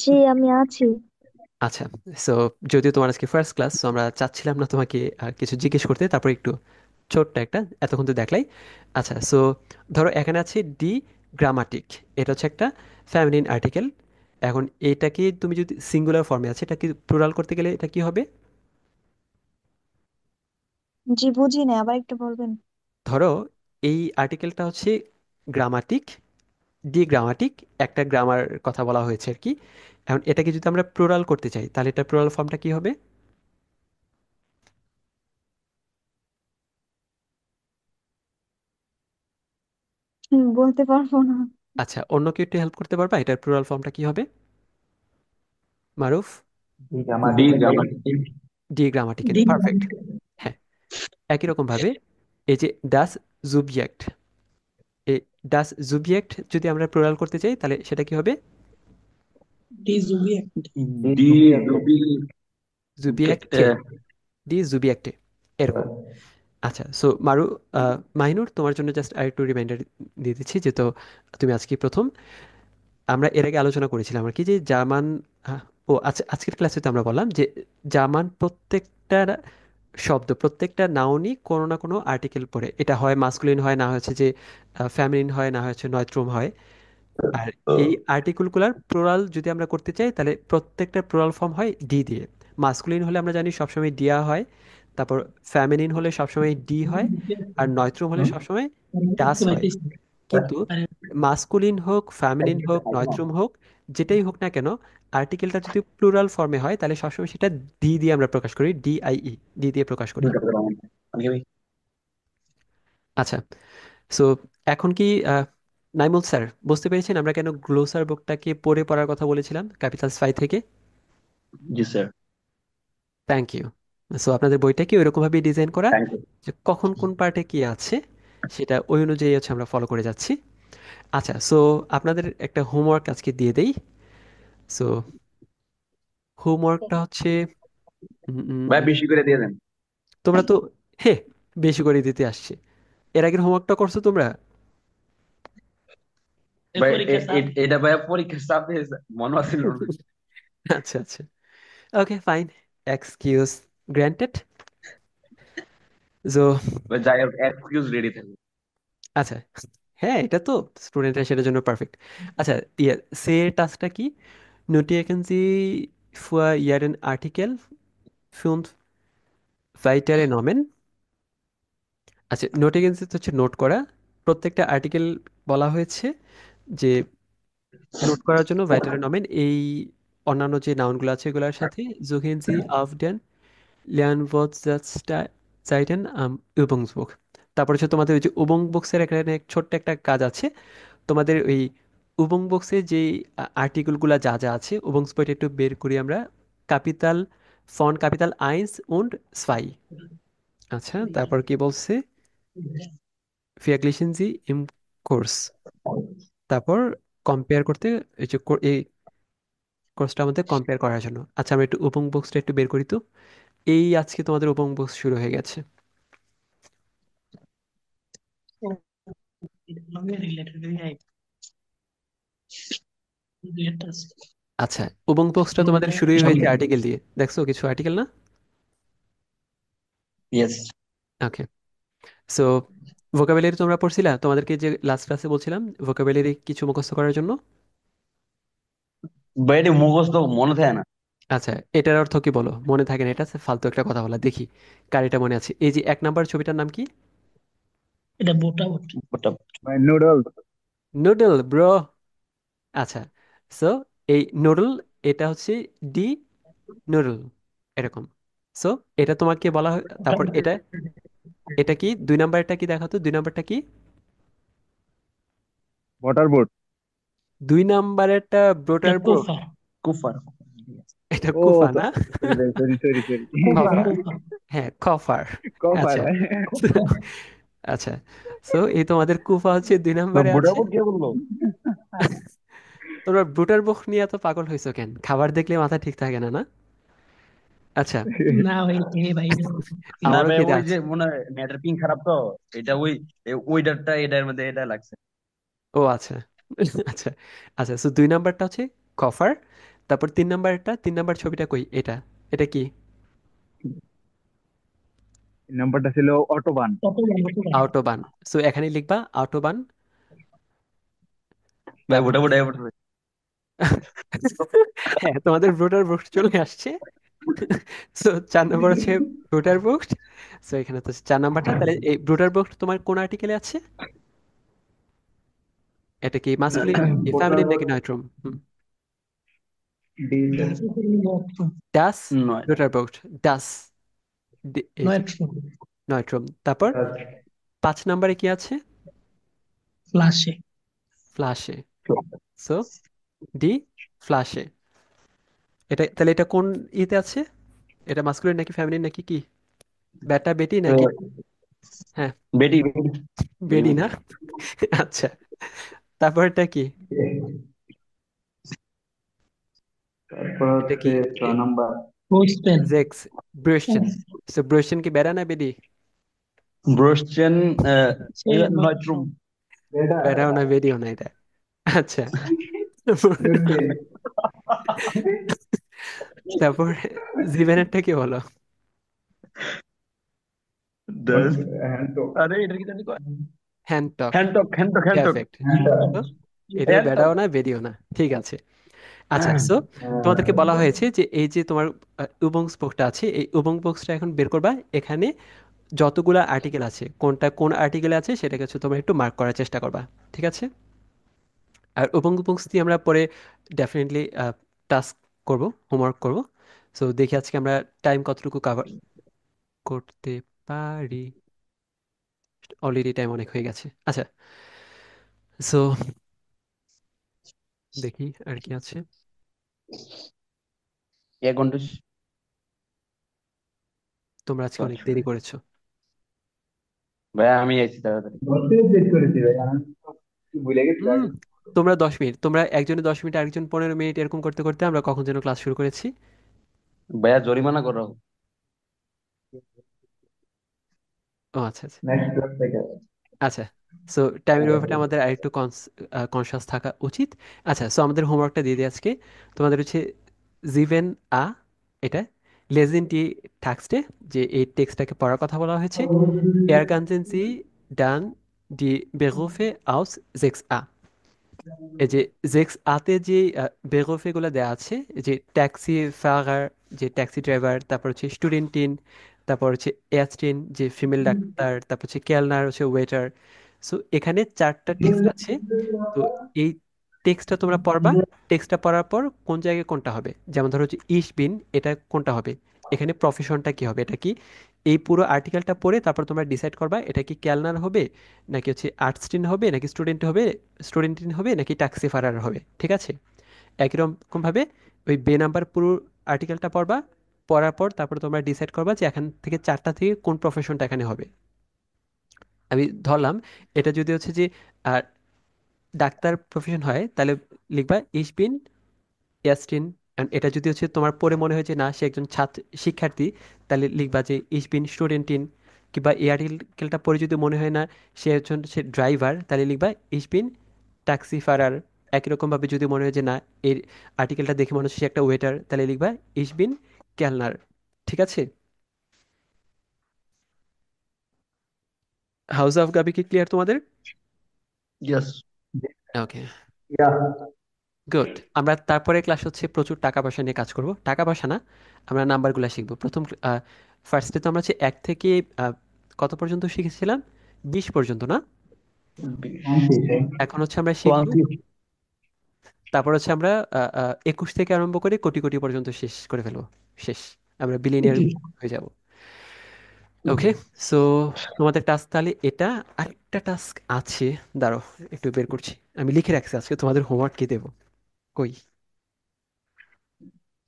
জি, আমি আছি। আচ্ছা। সো যদিও তোমার আজকে ফার্স্ট ক্লাস, সো আমরা চাচ্ছিলাম না তোমাকে কিছু জিজ্ঞেস করতে, তারপর একটু ছোট্ট একটা, এতক্ষণ তো দেখলাই। আচ্ছা সো ধরো এখানে আছে ডি গ্রামাটিক, এটা হচ্ছে একটা ফ্যামিলিন আর্টিকেল। এখন এটাকে তুমি যদি সিঙ্গুলার ফর্মে আছে, এটা কি প্লুরাল করতে গেলে এটা কি হবে? জি, বুঝি না, আবার একটু বলবেন? ধরো এই আর্টিকেলটা হচ্ছে গ্রামাটিক, ডি গ্রামাটিক, একটা গ্রামার কথা বলা হয়েছে আর কি। এখন এটাকে যদি আমরা প্লুরাল করতে চাই তাহলে এটা প্লুরাল ফর্মটা কি হবে? বলতে পারবো না। আচ্ছা অন্য কেউ একটু হেল্প করতে পারবা, এটার প্লুরাল ফর্মটা কি হবে? মারুফ? জি ডি গ্রামাটিক্যাল। গ্রামাটিক। ডি গ্রামাটিক্যাল, The পারফেক্ট। হ্যাঁ একই রকম ভাবে এই যে ডাস জুবজেক্ট, ডাস জুবিয়েক্ট যদি আমরা প্লুরাল করতে চাই তাহলে সেটা কি হবে? D subject. ডি ডুবি জুবিয়েক্টে, ডি জুবিয়েক্টে, এরকম। আচ্ছা, সো মাহিনুর, তোমার জন্য জাস্ট আরেকটু রিমাইন্ডার দিয়ে দিচ্ছি, যেহেতু তুমি আজকে প্রথম। আমরা এর আগে আলোচনা করেছিলাম আর কি যে জার্মান, আহ, ও আচ্ছা, আজকের ক্লাসে তো আমরা বললাম যে জার্মান প্রত্যেকটা শব্দ, প্রত্যেকটা নাউনই কোনো না কোনো আর্টিকেল পড়ে। এটা হয় মাস্কুলিন হয়, না হচ্ছে যে ফ্যামিলিন হয়, না হচ্ছে নয়ত্রম হয়। আর এই আর্টিকেলগুলার প্লুরাল যদি আমরা করতে চাই তাহলে প্রত্যেকটা প্লুরাল ফর্ম হয় ডি দিয়ে। মাস্কুলিন হলে আমরা জানি সবসময় ডিয়া হয়, তারপর ফ্যামিনিন হলে সবসময় ডি হয়, আর নয়ত্রম হলে সবসময় ডাস হয়। কিন্তু মাস্কুলিন হোক, ফ্যামিনিন হোক, নয়ত্রম হোক, যেটাই হোক না কেন, আর্টিকেলটা যদি প্লুরাল ফর্মে হয় তাহলে সবসময় সেটা ডি দিয়ে আমরা প্রকাশ করি, ডিআইই, ডি দিয়ে প্রকাশ করি। আচ্ছা, সো এখন কি নাইমুল স্যার বুঝতে পেরেছেন আমরা কেন গ্লোসার বুকটাকে পড়ে পড়ার কথা বলেছিলাম ক্যাপিটালস 5 থেকে? জি স্যার। Thank you. সো আপনাদের বইটা কি ওইরকম ভাবে ডিজাইন করা থ্যাংক ইউ। যে কখন কোন পার্টে কি আছে সেটা ওই অনুযায়ী হচ্ছে আমরা ফলো করে যাচ্ছি। আচ্ছা, সো আপনাদের একটা হোমওয়ার্ক আজকে দিয়ে দেই। সো হোমওয়ার্কটা হচ্ছে, উম, উম, ভাই উম, বেশি করে দিয়ে দেন। তোমরা তো, হে, বেশি করে দিতে আসছে। এর আগের হোমওয়ার্কটা করছো তোমরা? ভাই পরীক্ষা চাপ। এটা ভাই পরীক্ষার চাপে মনে আছিল না। আচ্ছা আচ্ছা, okay fine, excuse granted. So ভাই যাই হোক এক্সকিউজ রেডি থাকবে। আচ্ছা, হ্যাঁ, এটা তো স্টুডেন্টরা সেটার জন্য পারফেক্ট। আচ্ছা, ইয়ে, সে টাস্কটা কি? নোটিয়েকেন সি ফুয়া ইয়ারেন আর্টিকেল ফিউন্ড ভাইটারে নমেন। আচ্ছা, নোটিয়েকেন সি হচ্ছে নোট করা। প্রত্যেকটা আর্টিকেল বলা হয়েছে যে নোট করার জন্য ভাইটারে নমেন এই অন্যান্য যে নাউনগুলো আছে এগুলোর সাথে জোহেন সি আফডেন Lernwörterzeiten am Übungsbuch। তারপর হচ্ছে তোমাদের ওই যে উবং বুকসের এখানে এক ছোট্ট একটা কাজ আছে। তোমাদের ওই উবং বুকসে যে আর্টিকেলগুলো যা যা আছে উবংস বইটা একটু বের করি আমরা। ক্যাপিটাল ফন্ট ক্যাপিটাল আইন্স উন্ড zwei। আচ্ছা, তারপর কি বলছে? vergleichen Sie im Kurs। তারপর কম্পেয়ার করতে, এই যে এই কোর্সটার মধ্যে কম্পেয়ার করার জন্য। আচ্ছা, আমরা একটু উবং বুকসটা একটু বের করি তো। এই আজকে তোমাদের উবং বুকস শুরু হয়ে গেছে। আচ্ছা, উবং বক্সটা তোমাদের শুরুই হয়েছে আর্টিকেল দিয়ে, দেখছো কিছু আর্টিকেল না? ইয়েস। ওকে, সো ভোকাবুলারি তোমরা পড়ছিলা? তোমাদেরকে যে লাস্ট ক্লাসে বলছিলাম ভোকাবুলারি কিছু মুখস্থ করার জন্য। ভাই এটা মুখস্থ মনে থাকে না। আচ্ছা, এটার অর্থ কি বলো? মনে থাকে না, এটা হচ্ছে ফালতু একটা কথা বলা। দেখি কার এটা মনে আছে। এই যে 1 নাম্বার ছবিটার নাম কি? এটা বোটা বট। ওটা ভাই নুডলস। Noodle bro. আচ্ছা, সো এই নুডল, এটা হচ্ছে ডি, নুডল, এরকম। সো এটা তোমাকে বলা হয়। তারপর এটা, এটা কি 2 নাম্বারটা কি দেখাতো? 2 নাম্বারটা কি? Water board. 2 নাম্বারেরটা এটা ব্রোটার ব্রো। কোফা। কুফার। এটা ও, কুফা না? Sorry sorry sorry. Copa কফার, Copa. হ্যাঁ কফার। কপার। আচ্ছা আচ্ছা, সো এই তোমাদের কুফা হচ্ছে 2 নাম্বারে আছে। বুড়াবুড়ি কে বললো? তোমরা ব্রুটার মুখ নিয়ে এত পাগল হয়েছো কেন? খাবার দেখলে মাথা ঠিক থাকে না, না? আচ্ছা, না ভাই, এ ভাই এটা না আমারও ভাই খিদে ওই যে আছে। মনে হয় নেটের পিং খারাপ তো। এটা ওই ওইটারটা এটার মধ্যে এটা লাগছে। ও আচ্ছা আচ্ছা আচ্ছা, সো 2 নাম্বারটা হচ্ছে কফার। তারপর 3 নাম্বারটা, 3 নাম্বার ছবিটা কই? এটা, এটা কি? নাম্বারটা ছিল অটোবান। কত বড় হতে পারে। আউটোবান। সো এখানে লিখবা আউটোবান। ভাই তারপর ওটা ওটা ওটা হ্যাঁ, তোমাদের ব্রোটার বুক চলে আসছে। সো 4 নাম্বার হচ্ছে ব্রুটার বুক। সো এখানে তো 4 নাম্বারটা, তাহলে এই ব্রুটার বুক তোমার কোন আর্টিকেলে আছে? এটা কি মাস্কুলিন, ওটার ফেমিনিন নাকি নয়ট্রম? ডাস এর অর্থ ডাস নয়। ব্রুটার বুক, ডাস, এই যে নয় নয়ট্রম। তারপর 5 নাম্বারে কি আছে? ফ্লাশে। ফ্লাশে। সো ডি, ফ্লাশে। এটা তাহলে এটা কোন ইতে আছে? এটা মাস্কুলিন নাকি ফেমিনিন নাকি কি? বেটা বেটি নাকি? হ্যাঁ, বেটি বেটি বেটি বেডি বেটি। না? আচ্ছা, তারপরটা কি? তারপর এটা হচ্ছে কি? 6 নাম্বার। কোশ্চেন। জেক্স, ব্রুশ্চেন। সো ব্রুশ্চেন কি বেড়া না বেডি? ব্রোশ্চেন সে নয়ট্রুম। বেড়াও না বেডিও না এটা। আচ্ছা। তারপর জিভেনেরটা কি বলো? দাস, আরে এটা কি জানি কয়? হ্যান্ডটক। হ্যান্ডটক, হ্যান্ডটক, হ্যান্ডটক। পারফেক্ট। তো এটাও হ্যান্ডটক। বেড়াও না বেডিও না, ঠিক আছে। আচ্ছা, সো তোমাদেরকে বলা হয়েছে যে এই যে তোমার উবং স্পোকটা আছে, এই উবং বক্সটা এখন বের করবা। এখানে যতগুলা আর্টিকেল আছে, কোনটা কোন আর্টিকেলে আছে সেটাকে হচ্ছে তোমরা একটু মার্ক করার চেষ্টা করবা, ঠিক আছে? আর উবং বক্স দিয়ে আমরা পরে ডেফিনেটলি টাস্ক করব, হোমওয়ার্ক করব। সো দেখি আজকে আমরা টাইম কতটুকু কভার করতে পারি। অলরেডি টাইম অনেক হয়ে গেছে। আচ্ছা, সো দেখি আর কি আছে। 1 ঘন্টা। তোমরা আজকে অনেক দেরি করেছো। ভাই আমি আইছি তাড়াতাড়ি। চেক করেছি ভাই, আমি তো ভুলে গেছি হুম, আগে। তোমরা 10 মিনিট, তোমরা একজনে 10 মিনিট, আরেকজন 15 মিনিট, এরকম করতে করতে আমরা কখন যেন ক্লাস শুরু করেছি। ভাইয়া জরিমানা করো। ও আচ্ছা আচ্ছা। নেক্সট ক্লাস থেকে। আচ্ছা, সো টাইমের ব্যাপারটা আমাদের আরেকটু কনসাস থাকা উচিত। আচ্ছা, সো আমাদের হোমওয়ার্কটা দিয়ে দিই আজকে। তোমাদের হচ্ছে জিভেন আ, এটা লেজেন ডি টেক্সটে যে এই টেক্সটটাকে পড়ার কথা বলা হয়েছে। এয়ার কনজেন্সি ডান ডি বেরুফে আউস জেক্স আ। এই যে জেক্স আতে যে বেরোফেগুলো দেওয়া আছে, যে ট্যাক্সি ফারার, যে ট্যাক্সি ড্রাইভার, তারপর হচ্ছে স্টুডেন্টিন, তারপর হচ্ছে এয়াস্টিন যে ফিমেল ডাক্তার, তারপর হচ্ছে কেলনার হচ্ছে ওয়েটার। সো এখানে 4টা টেক্সট আছে। তো এই টেক্সটটা তোমরা পড়বা। টেক্সটটা পড়ার পর কোন জায়গায় কোনটা হবে, যেমন ধরো হচ্ছে ইস বিন, এটা কোনটা হবে, এখানে প্রফেশনটা কি হবে, এটা কি, এই পুরো আর্টিকেলটা পড়ে তারপর তোমরা ডিসাইড করবা এটা কি ক্যালনার হবে, নাকি হচ্ছে আর্টস্টিন হবে, নাকি স্টুডেন্টিন হবে, নাকি ট্যাক্সি ফারার হবে, ঠিক আছে? একই রকমভাবে ওই বে নাম্বার পুরো আর্টিকেলটা পড়বা। পড়ার পর তারপর তোমরা ডিসাইড করবা যে এখান থেকে 4টা থেকে কোন প্রফেশনটা এখানে হবে। আমি ধরলাম এটা যদি হচ্ছে যে আহ, ডাক্তার প্রফেশন হয়, তাহলে লিখবা ইস বিন ইয়াস্টিন। অ্যান্ড এটা যদি হচ্ছে তোমার পড়ে মনে হয় যে না সে একজন শিক্ষার্থী, তাহলে লিখবা যে ইস বিন স্টুডেন্টিন। কিংবা এই আর্টিকেলটা পড়ে যদি মনে হয় না সে ড্রাইভার, তাহলে লিখবা ইস বিন ট্যাক্সি ফারার। একই রকমভাবে যদি মনে হয় যে না এই আর্টিকেলটা দেখে মনে হচ্ছে সে একটা ওয়েটার, তাহলে লিখবা ইস বিন ক্যালনার, ঠিক আছে? হাউস অফ গাবি কি ক্লিয়ার তোমাদের? ইয়েস। ওকে, গুড। আমরা তারপরে ক্লাস হচ্ছে প্রচুর টাকা পয়সা নিয়ে কাজ করব। টাকা পয়সা না, আমরা নাম্বারগুলো শিখবো। ফার্স্টে তো আমরা হচ্ছে 1 থেকে কত পর্যন্ত শিখেছিলাম? 20 পর্যন্ত না? এখন হচ্ছে আমরা শিখবো, তারপর হচ্ছে আমরা 21 থেকে আরম্ভ করে কোটি কোটি পর্যন্ত শেষ করে ফেলবো। শেষ, আমরা বিলিয়নিয়ার হয়ে যাব। ওকে, সো তোমাদের টাস্ক তাহলে এটা। আরেকটা টাস্ক আছে, দাঁড়াও একটু বের করছি। আমি লিখে রাখছি আজকে তোমাদের হোমওয়ার্ক কি দেবো। কই?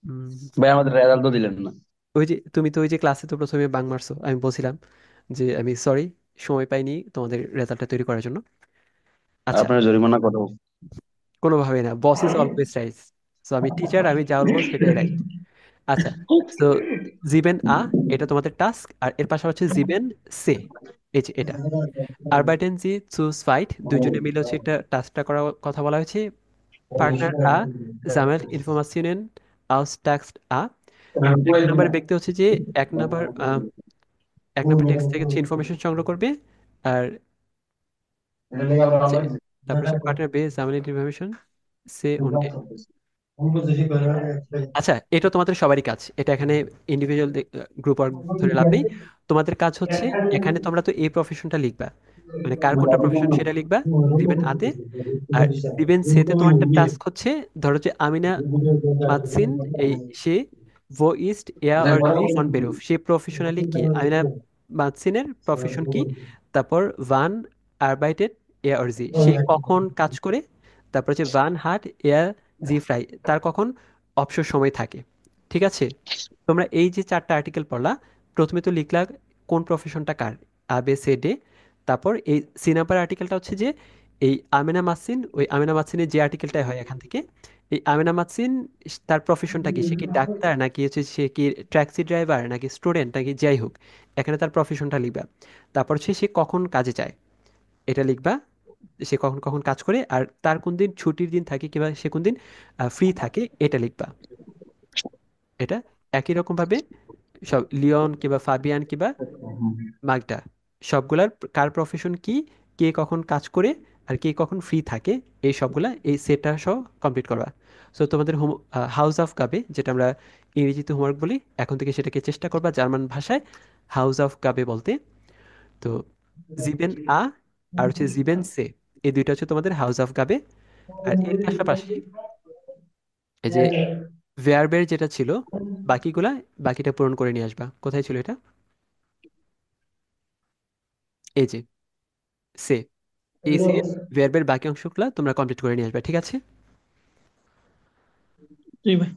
উম, ভাই আমাদের রেজাল্ট তো দিলেন না। ওই যে তুমি তো ওই যে ক্লাসে তো প্রথমে বাং মারছো, আমি বলছিলাম যে আমি সরি, সময় পাইনি তোমাদের রেজাল্টটা তৈরি করার জন্য। আচ্ছা, আপনার জরিমানা করো। কোনোভাবে না, boss is always right. So আমি টিচার, আমি যা বলবো সেটাই রাইট। আচ্ছা, সো জিবেন আ, এটা তোমাদের টাস্ক। আর এর পাশাপাশি হচ্ছে জিবেন সে, এই যে এটা আরবাইটেন জি চুজ ফাইট, দুইজনে মিলে হচ্ছে একটা টাস্কটা করার কথা বলা হয়েছে। পার্টনার আ জামেল ইনফরমাশনের আউস টাস্ক আ। 1 নম্বর ব্যক্তি হচ্ছে যে এক নম্বর 1 নম্বর টেক্সট থেকে হচ্ছে ইনফরমেশন সংগ্রহ করবে। আর যে তারপর হচ্ছে পার্টনার বে জামেল ইনফরমেশন সে উনডে। আচ্ছা, এটা তোমাদের সবারই কাজ, এটা এখানে ইন্ডিভিজুয়াল গ্রুপ ওয়ার্ক ধরে লাভ নেই। তোমাদের কাজ হচ্ছে এখানে তোমরা তো এই প্রফেশনটা লিখবা, মানে কার কোনটা প্রফেশন সেটা লিখবা দিবেন আতে। আর দিবেন সেতে তোমার একটা টাস্ক হচ্ছে, ধরো যে আমিনা মাতসিন, এই সে ভো ইস্ট এয়া আর জি ফন বেরুফ, সে প্রফেশনালি কি, আমিনা মাতসিনের প্রফেশন কি। তারপর ভান আরবাইটেড এয়া আর জি, সে কখন কাজ করে। তারপর হচ্ছে ভান হাট এয়া জি ফ্রাই, তার কখন অবসর সময় থাকে, ঠিক আছে? তোমরা এই যে 4টা আর্টিকেল পড়লা, প্রথমে তো লিখলা কোন প্রফেশনটা কার, আবে সে ডে। তারপর এই সি নাম্বার আর্টিকেলটা হচ্ছে যে এই আমেনা মাসিন, ওই আমেনা মাসিনের যে আর্টিকেলটাই হয় এখান থেকে, এই আমেনা মাসিন তার প্রফেশনটা কি, সে কি ডাক্তার নাকি হচ্ছে সে কি ট্যাক্সি ড্রাইভার নাকি স্টুডেন্ট নাকি যাই হোক, এখানে তার প্রফেশনটা লিখবা। তারপর হচ্ছে সে কখন কাজে যায় এটা লিখবা, সে কখন কখন কাজ করে আর তার কোন দিন ছুটির দিন থাকে কিংবা সে কোন দিন ফ্রি থাকে এটা লিখবা। এটা একই রকম ভাবে সব লিওন কিংবা ফাবিয়ান কিংবা মার্কটা সবগুলার কার প্রফেশন কি, কে কখন কাজ করে আর কে কখন ফ্রি থাকে, এই সবগুলা এই সেটটা সহ কমপ্লিট করবা। সো তোমাদের হোম হাউস অফ কাবে, যেটা আমরা ইংরেজিতে হোমওয়ার্ক বলি, এখন থেকে সেটাকে চেষ্টা করবা জার্মান ভাষায় হাউস অফ কাবে বলতে। তো জিবেন আ আর হচ্ছে জিবেন সে, এই দুইটা হচ্ছে তোমাদের হাউস অফ কাবে। আর এর পাশাপাশি এই যে ভার্বের যেটা ছিল বাকিগুলা, বাকিটা পূরণ করে নিয়ে আসবা। কোথায় ছিল এটা? এই যে সে, এই সে ভার্বের বাকি অংশগুলো তোমরা কমপ্লিট করে নিয়ে আসবে, ঠিক আছে? জি ভাই।